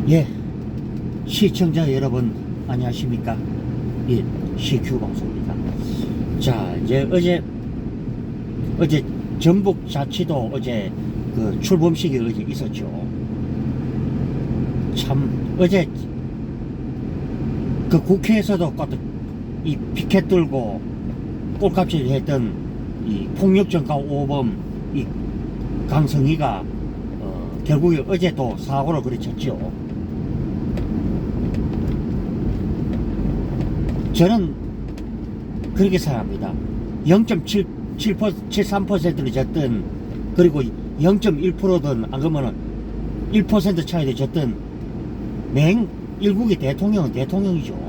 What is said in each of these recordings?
예, 시청자 여러분 안녕하십니까? 예, CQ 방송입니다. 자, 이제 어제 전북자치도 어제 그 출범식이 어제 있었죠. 참 어제 그 국회에서도 이 피켓 들고 꼴값질 했던 이 폭력전가 오범 이 강성희가 결국에 어제 또 사고를 그르쳤죠. 저는 그렇게 생각합니다. 0.73%를 졌든 그리고 0.1%든 안 그러면 1% 차이를 졌든 일국의 대통령은 대통령이죠.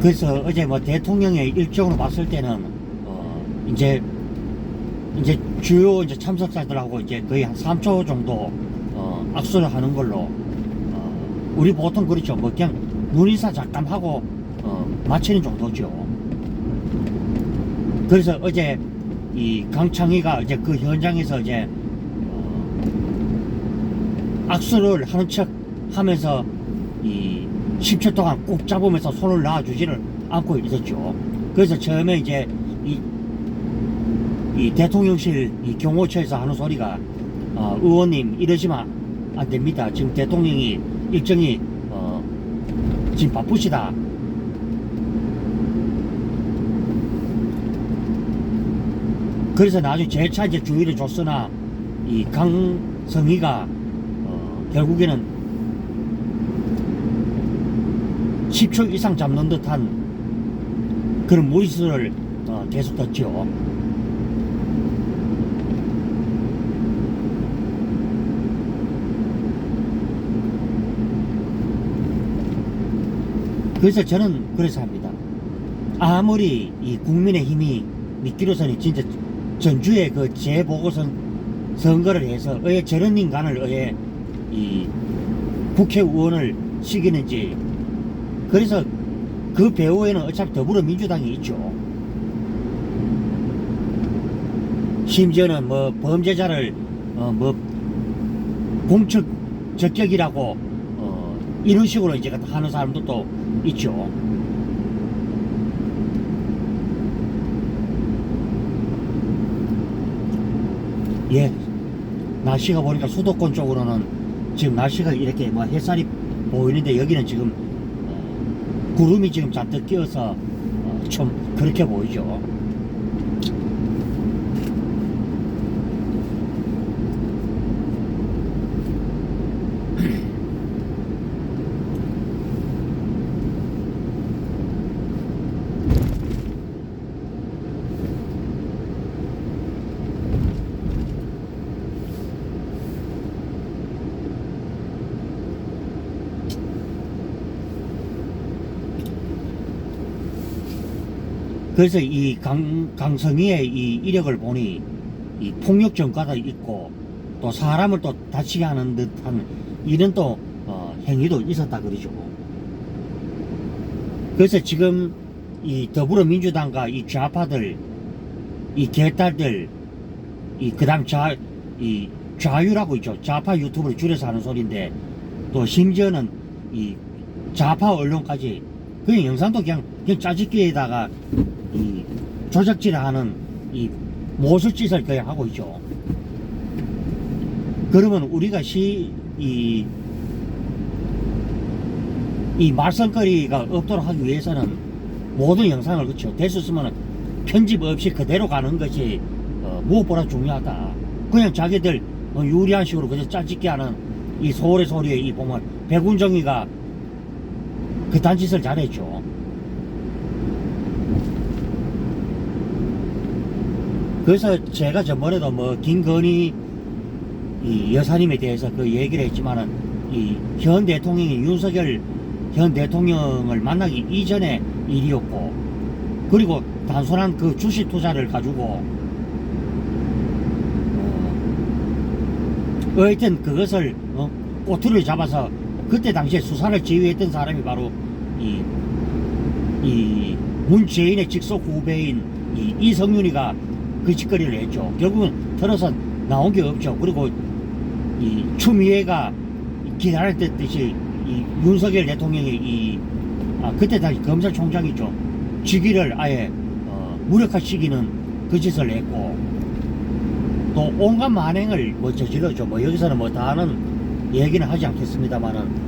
그래서 어제 뭐 대통령의 일정으로 봤을 때는 이제 주요 이제 참석자들하고 이제 거의 한 3초 정도 악수를 하는 걸로 우리 보통 그렇죠. 뭐 그냥 눈인사 잠깐 하고 마치는 정도죠. 그래서 어제 이 강창희가 이제 그 현장에서 이제 악수를 하는 척 하면서 이 10초 동안 꼭 잡으면서 손을 놔주지를 않고 있었죠. 그래서 처음에 이제 이 대통령실 이 경호처에서 하는 소리가 의원님 이러시면 안 됩니다. 지금 대통령이 일정이 지금 바쁘시다. 그래서 나중에 재차 이제 주의를 줬으나 이 강성희가 결국에는 10초 이상 잡는 듯한 그런 무리수를 계속 뒀죠. 그래서 저는 그래서 합니다. 아무리 이 국민의힘이 믿기로서는 진짜 전주에 그 재보궐선 선거를 해서 왜 저런 인간을 왜 이 국회의원을 시키는지. 그래서 그 배후에는 어차피 더불어민주당이 있죠. 심지어는 뭐 범죄자를 뭐 공적 적격이라고 이런 식으로 이제 하는 사람도 또 있죠. 예, 날씨가 보니까 수도권 쪽으로는 지금 날씨가 이렇게 뭐 햇살이 보이는데 여기는 지금 구름이 지금 잔뜩 끼어서 좀 그렇게 보이죠. 그래서 이 강성희의 이 이력을 보니 이 폭력 전과도 있고 또 사람을 또 다치게 하는 듯한 이런 또 행위도 있었다 그러죠. 그래서 지금 이 더불어민주당과 이 좌파들 이 개딸들 이 그다음 이 좌유라고 있죠. 좌파 유튜브를 줄여서 하는 소리인데 또 심지어는 이 좌파 언론까지 그냥 영상도 그냥 짜집기에다가 이 조작질을 하는 이 모술짓을 그냥 하고 있죠. 그러면 우리가 이 말썽거리가 없도록 하기 위해서는 모든 영상을 그렇죠. 될 수 있으면 편집 없이 그대로 가는 것이 무엇보다 중요하다. 그냥 자기들 유리한 식으로 그저 짜집기 하는 이 서울의 소리에 이 보면 백운정이가 그딴 짓을 잘했죠. 그래서 제가 저번에도 뭐 김건희 이 여사님에 대해서 그 얘기를 했지만은 이 현 대통령이 윤석열 현 대통령을 만나기 이전의 일이었고, 그리고 단순한 그 주식 투자를 가지고 하여튼 그것을 꼬투리를 잡아서 그때 당시에 수사를 지휘했던 사람이 바로 이 문재인의 직속 후배인 이성윤이가 그 짓거리를 했죠. 결국은 털어서 나온 게 없죠. 그리고 이 추미애가 기다렸듯이 이 윤석열 대통령의 그때 당시 검찰총장이죠. 직위를 아예 무력화시키는 그 짓을 했고, 또 온갖 만행을 저질렀죠. 여기서는 다는 얘기는 하지 않겠습니다만은,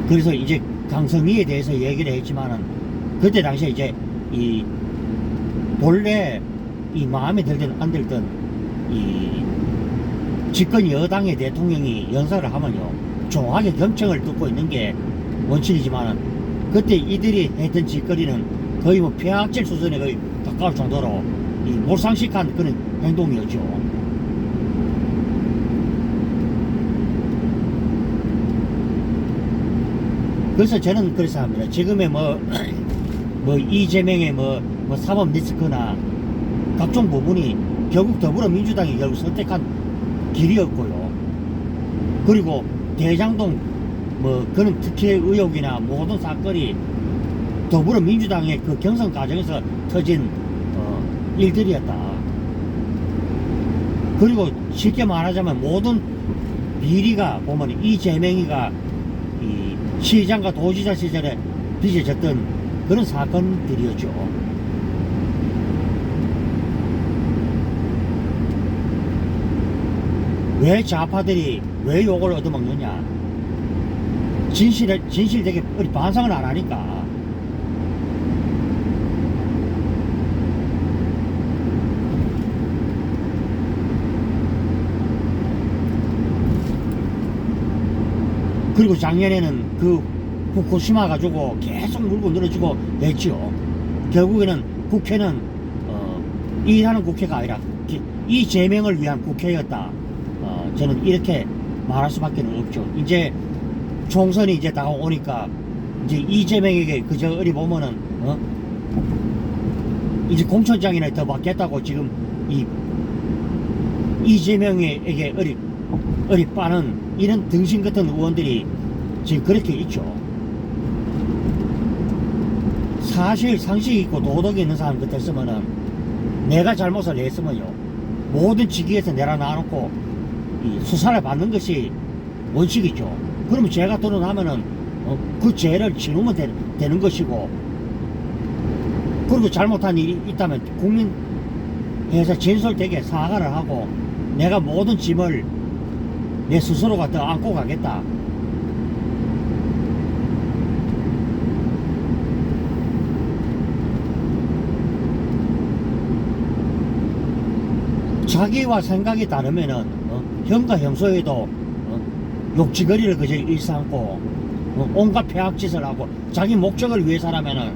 그래서 이제 강성희에 대해서 얘기를 했지만은, 그때 당시에 이제 본래 마음에 들든 안 들든 집권 여당의 대통령이 연설을 하면요, 조용하게 경청을 듣고 있는 게 원칙이지만은, 그때 이들이 했던 짓거리는 거의 폐악질 수준에 거의 가까울 정도로 몰상식한 그런 행동이었죠. 그래서 저는 그래서 합니다. 지금의 이재명의 사법 리스크나 각종 부분이 결국 더불어민주당이 결국 선택한 길이었고요. 그리고 대장동 그런 특혜 의혹이나 모든 사건이 더불어민주당의 그 경선 과정에서 터진 일들이었다. 그리고 쉽게 말하자면 모든 비리가 보면 이재명이가 시장과 도지사 시절에 빚어졌던 그런 사건들이었죠. 왜 좌파들이 왜 욕을 얻어먹느냐? 진실되게 반성을 안 하니까. 그리고 작년에는 그 후쿠시마 가지고 계속 물고 늘어지고 했죠. 결국에는 국회는 일하는 국회가 아니라 이재명을 위한 국회였다. 저는 이렇게 말할 수밖에 없죠. 이제 총선이 이제 다가오니까 이제 이재명에게 그저 어리 보면은 이제 공천장이나 더 받겠다고 지금 이재명에게 어리 빠는 이런 등신 같은 의원들이 지금 그렇게 있죠. 사실 상식이 있고 도덕이 있는 사람 같았으면은, 내가 잘못을 했으면요, 모든 직위에서 내려놔놓고 수사를 받는 것이 원칙이죠. 그러면 죄가 드러나면은 그 죄를 치르면 되는 것이고, 그리고 잘못한 일이 있다면 국민에서 진솔되게 사과를 하고 내가 모든 짐을 내 스스로가 더 안고 가겠다. 자기와 생각이 다르면은 형과 형소에도 욕지거리를 그저 일삼고 온갖 폐악짓을 하고 자기 목적을 위해서라면은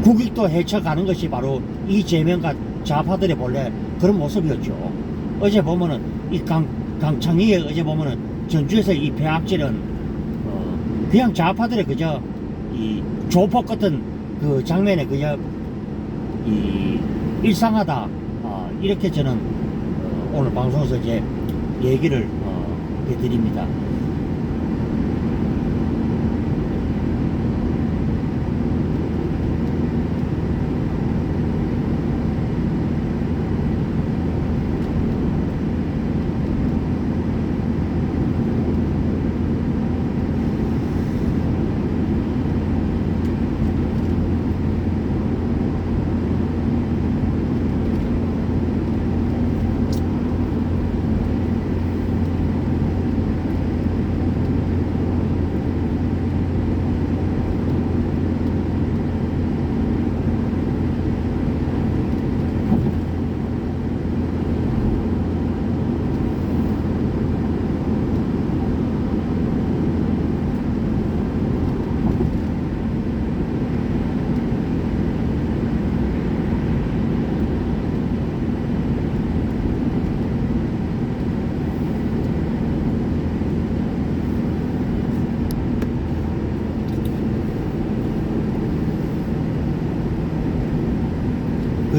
국익도 헤쳐가는 것이 바로 이재명과 좌파들의 본래 그런 모습이었죠. 어제 보면은 강창희의 어제 보면은 전주에서 이 폐악질은 그냥 좌파들의 그저 조폭 같은 그 장면에 그저 일상하다, 이렇게 저는 오늘 방송에서 이제 얘기를 해드립니다.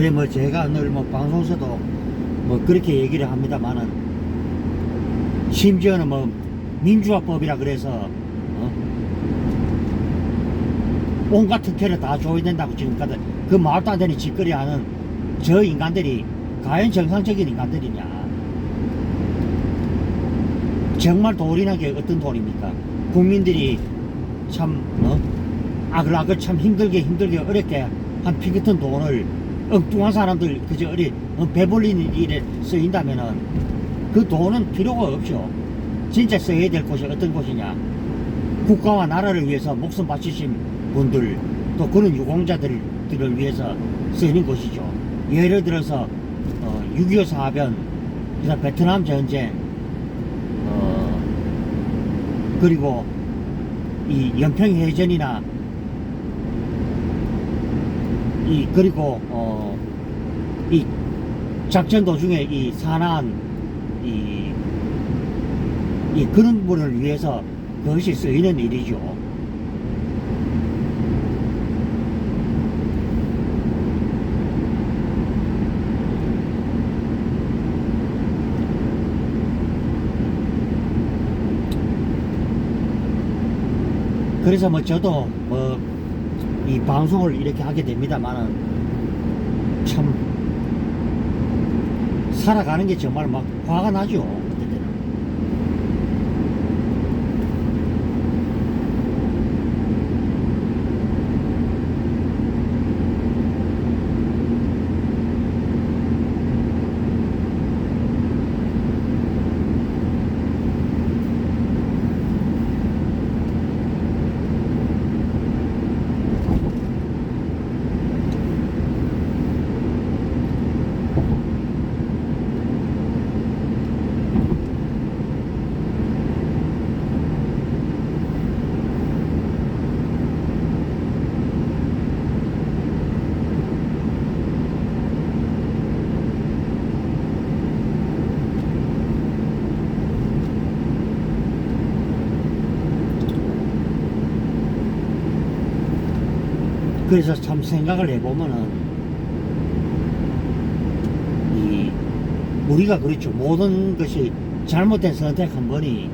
그래 뭐 제가 늘 뭐 방송에서도 뭐 그렇게 얘기를 합니다만은 심지어는 뭐 민주화법이라 그래서 온갖 특혜를 다 줘야 된다고 지금까지 그 말도 안 되는 짓거리 하는 저 인간들이 과연 정상적인 인간들이냐. 정말 도리나게 어떤 돈입니까? 국민들이 참 아글아글 참 힘들게 어렵게 한 피 같은 돈을 엉뚱한 사람들 그저 어리 배불리는 일에 쓰인다면은 그 돈은 필요가 없죠. 진짜 써야 될 곳이 어떤 곳이냐. 국가와 나라를 위해서 목숨 바치신 분들 또 그런 유공자들을 위해서 쓰이는 곳이죠. 예를 들어서 6.25 사변, 그다음 베트남 전쟁, 그리고 이 연평해전이나 그리고 이 작전 도중에 이 산한 그런 분을 위해서 그것이 쓰이는 일이죠. 그래서 뭐 저도 뭐 이 방송을 이렇게 하게 됩니다만은 참 살아가는 게 정말 막 화가 나죠. 그때 때는. 그래서 참 생각을 해보면은 우리가 그렇죠. 모든 것이 잘못된 선택 한 번이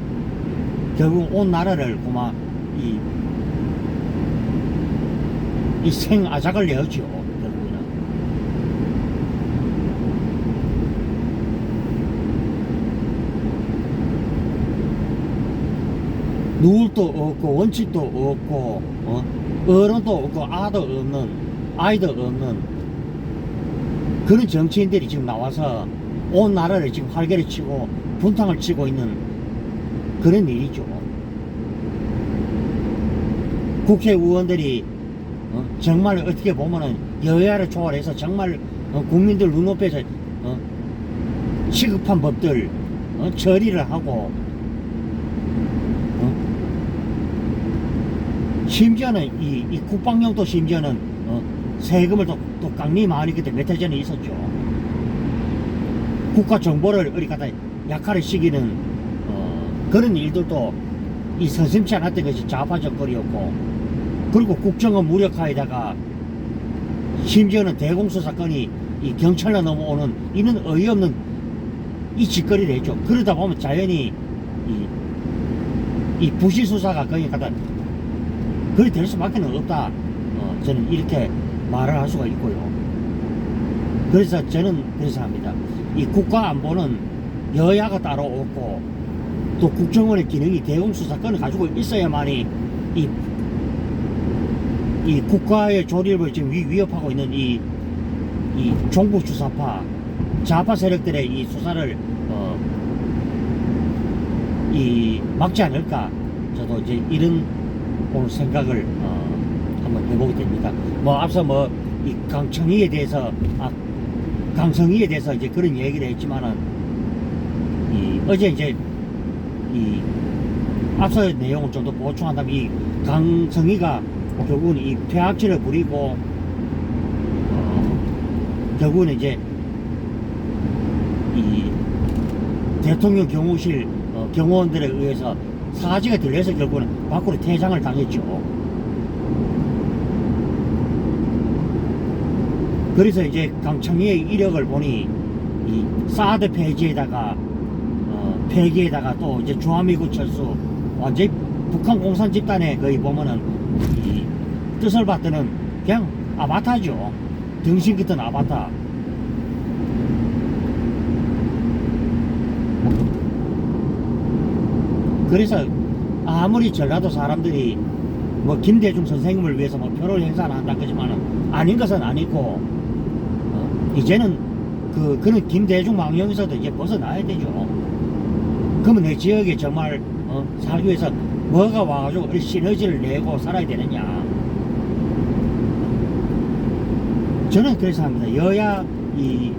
결국 온 나라를 그만 이 생아작을 내었죠. 결국에는. 누울도 없고 원칙도 없고 어른도 없고 아이도 없는 그런 정치인들이 지금 나와서 온 나라를 지금 활개를 치고 분탕을 치고 있는 그런 일이죠. 국회의원들이 정말 어떻게 보면은 여야를 초월해서 정말 국민들 눈높이에서 시급한 법들 처리를 하고 심지어는 이 국방용도 심지어는 세금을 또 깡리 많이 그때 몇 해 전에 있었죠. 국가 정보를 어디 갖다 약화를 시키는 그런 일들도 이 서슴지 않았던 것이 좌파 정권이었고, 그리고 국정원 무력화에다가 심지어는 대공수 사건이 이 경찰로 넘어오는 이런 어이없는 이 짓거리를 했죠. 그러다 보면 자연히 이 부실 수사가 거기 갖다 그리 될 수밖에 없다. 저는 이렇게 말을 할 수가 있고요. 그래서 저는 그래서 합니다. 이 국가 안보는 여야가 따로 없고 또 국정원의 기능이 대공수사권을 가지고 있어야만이 이 국가의 조립을 지금 위협하고 있는 이 종북주사파 좌파 세력들의 이 수사를 막지 않을까. 저도 이제 이런 오늘 생각을 한번 해보게 됩니다. 뭐 앞서 뭐 이 강성희에 대해서 이제 그런 얘기를 했지만은 어제 이제 앞서 내용을 좀 더 보충한다면 이 강성희가 결국은 이 퇴학질을 부리고 결국은 이제 이 대통령 경호실 경호원들에 의해서 사지가 들려서 결국은 밖으로 퇴장을 당했죠. 그래서 이제 강창희의 이력을 보니 이 사드 폐지에다가 폐기에다가 또 이제 주한미군 철수 완전히 북한 공산 집단에 거의 보면은 이 뜻을 받드는 그냥 아바타죠. 등신 같은 아바타. 그래서 아무리 전라도 사람들이 뭐 김대중 선생님을 위해서 뭐 표를 행사를 한다 그지만은 아닌 것은 아니고 이제는 그는 김대중 망령에서도 이제 벗어나야 되죠. 그러면 내 지역에 정말 살기 위해서 뭐가 와가지고 시너지를 내고 살아야 되느냐. 저는 그래서 합니다. 여야 이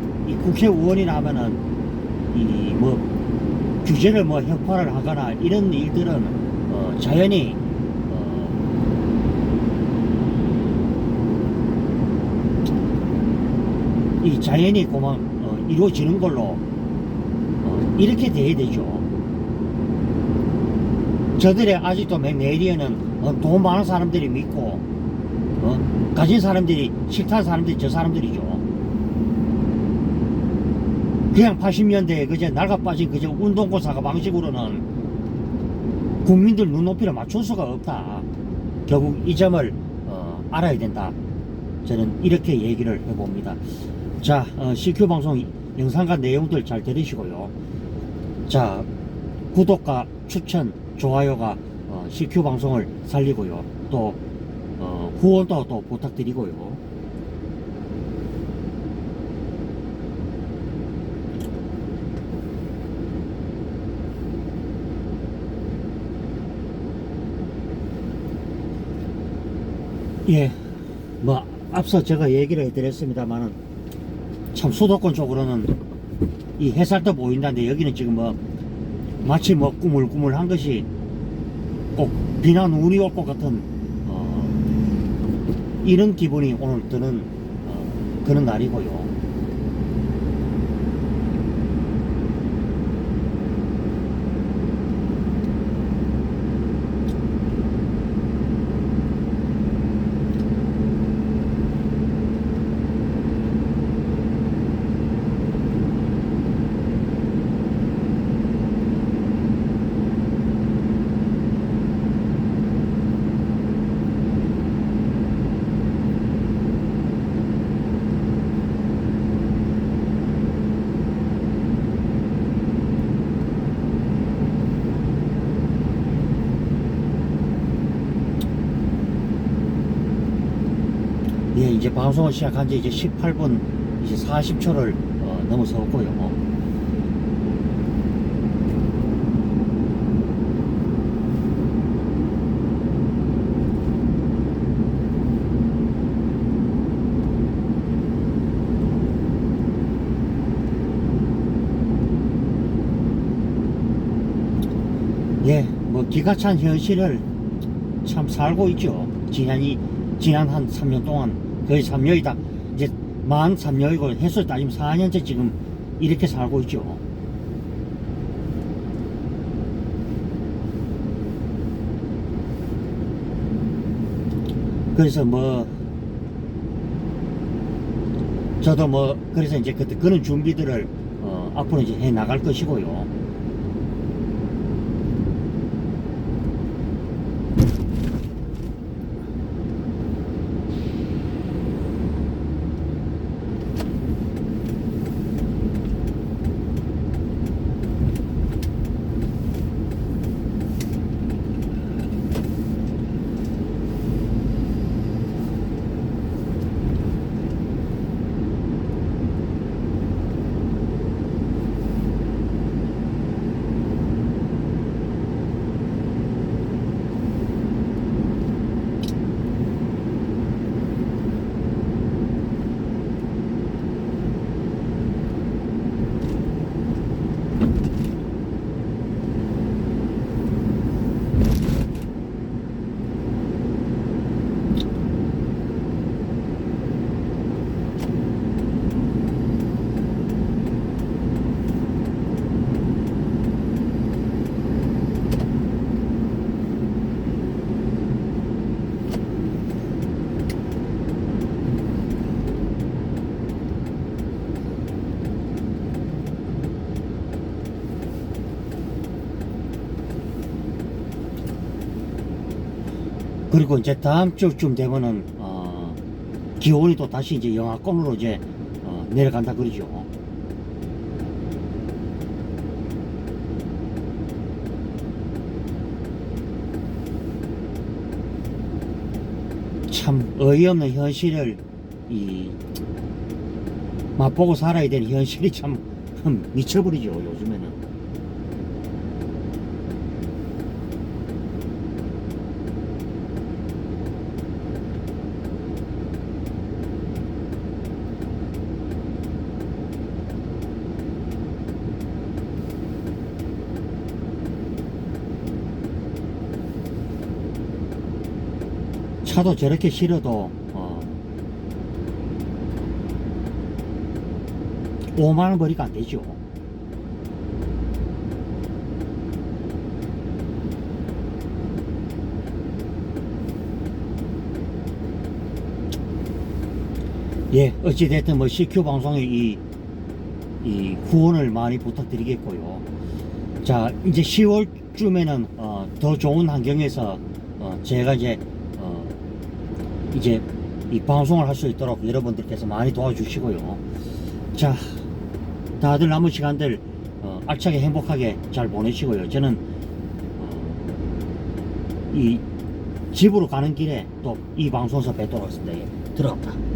국회의원이나 하면은 이 뭐 규제를 뭐 혁파를 하거나 이런 일들은 자연히 이 자연이 이루어지는 걸로 이렇게 돼야 되죠. 저들의 아직도 메디어는 돈 많은 사람들이 믿고 가진 사람들이 싫다는 사람들이 저 사람들이죠. 그냥 80년대에 그저 낡아빠진 그저 운동고사가 방식으로는 국민들 눈높이를 맞출 수가 없다. 결국 이 점을 알아야 된다. 저는 이렇게 얘기를 해봅니다. 자, CQ 방송 영상과 내용들 잘 들으시고요. 자, 구독과 추천, 좋아요가 CQ 방송을 살리고요. 또 후원도 또 부탁드리고요. 예, 뭐 앞서 제가 얘기를 해드렸습니다만은 참 수도권 쪽으로는 이 해살도 보인다는데 여기는 지금 뭐 마치 뭐 꾸물꾸물한 것이 꼭 비나 눈이 올 것 같은 이런 기분이 오늘 드는 그런 날이고요. 예, 이제 방송을 시작한 지 이제 18분 이제 40초를 넘어섰고요. 예, 뭐 기가 찬 현실을 참 살고 있죠. 지난 한 3년 동안 거의 3년이다. 이제 만 3년이고 횟수 따지면 4년째 지금 이렇게 살고 있죠. 그래서 뭐 저도 뭐 그래서 이제 그런 준비들을 앞으로 이제 해 나갈 것이고요. 그리고 이제 다음 주쯤 되면은 기온이 또 다시 이제 영하권으로 이제 내려간다 그러죠. 참 어이없는 현실을 맛보고 살아야 되는 현실이 참 미쳐버리죠 요즘에는. 차도 저렇게 실어도 5만원 벌이가 안 되죠. 예, 어찌됐든 뭐 CQ 방송에 이 후원을 많이 부탁드리겠고요. 자, 이제 10월쯤에는 더 좋은 환경에서 제가 이제 이 방송을 할 수 있도록 여러분들께서 많이 도와주시고요. 자, 다들 남은 시간들 알차게 행복하게 잘 보내시고요. 저는 이 집으로 가는 길에 또 이 방송에서 뵙도록 하겠습니다. 예, 들어갑니다.